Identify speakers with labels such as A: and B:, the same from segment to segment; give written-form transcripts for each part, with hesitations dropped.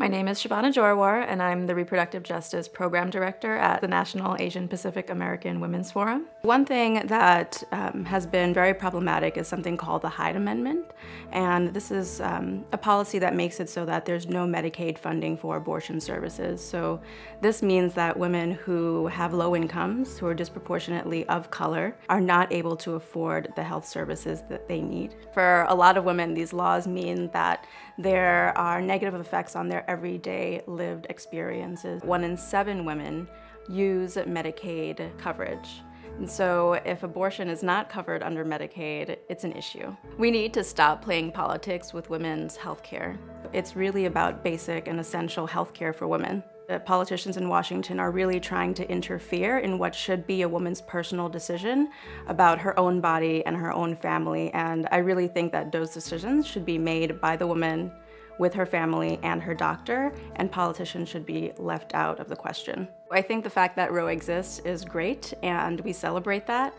A: My name is Shivana Jorawar, and I'm the Reproductive Justice Program Director at the National Asian Pacific American Women's Forum. One thing that has been very problematic is something called the Hyde Amendment, and this is a policy that makes it so that there's no Medicaid funding for abortion services. So this means that women who have low incomes, who are disproportionately of color, are not able to afford the health services that they need. For a lot of women, these laws mean that there are negative effects on their everyday lived experiences. 1 in 7 women use Medicaid coverage. And so if abortion is not covered under Medicaid, it's an issue. We need to stop playing politics with women's health care. It's really about basic and essential health care for women. The politicians in Washington are really trying to interfere in what should be a woman's personal decision about her own body and her own family, and I really think that those decisions should be made by the woman with her family and her doctor, and politicians should be left out of the question. I think the fact that Roe exists is great, and we celebrate that,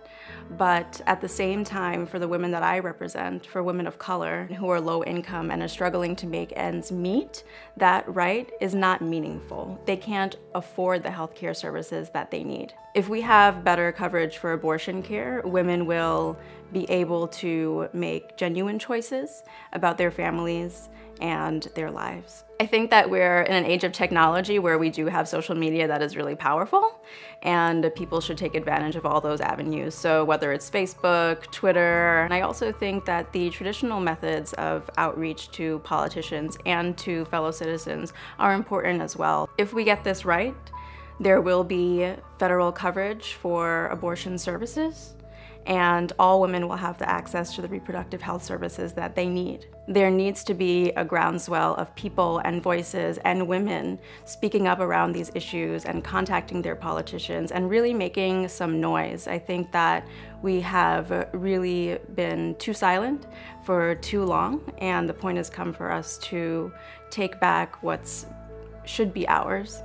A: but at the same time, for the women that I represent, for women of color who are low income and are struggling to make ends meet, that right is not meaningful. They can't afford the health care services that they need. If we have better coverage for abortion care, women will be able to make genuine choices about their families and their lives. I think that we're in an age of technology where we do have social media that is really powerful, and people should take advantage of all those avenues. So whether it's Facebook, Twitter, and I also think that the traditional methods of outreach to politicians and to fellow citizens are important as well. If we get this right, there will be federal coverage for abortion services, and all women will have the access to the reproductive health services that they need. There needs to be a groundswell of people and voices and women speaking up around these issues and contacting their politicians and really making some noise. I think that we have really been too silent for too long, and the point has come for us to take back what should be ours.